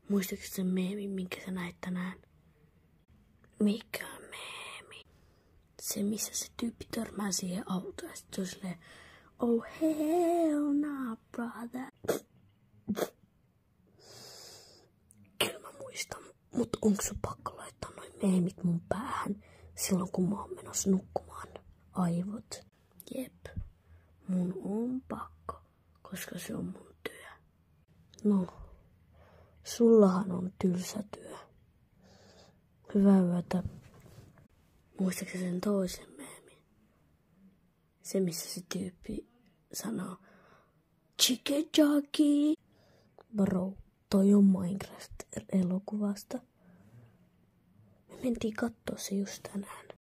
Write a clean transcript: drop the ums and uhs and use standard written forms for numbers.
Muistatko sen meemin, minkä sä näit tänään? Mikä meemi? Se, missä se tyyppi törmää siihen autoon ja sit se on silleen, oh hell no, brother. Kyllä mä muistan, mut onks sun pakko laittaa noin meemit mun päähän silloin kun mä oon menossa nukkumaan? Aivot. Jep. Mun on pakko, koska se on mun työ. No, sullahan on tylsä työ. Hyvää yötä. Muistatko sen toisen meemin? Se, missä se tyyppi sanoo Chicken jockey. Bro, toi on Minecraft-elokuvasta. Me mentiin kattoo se just tänään.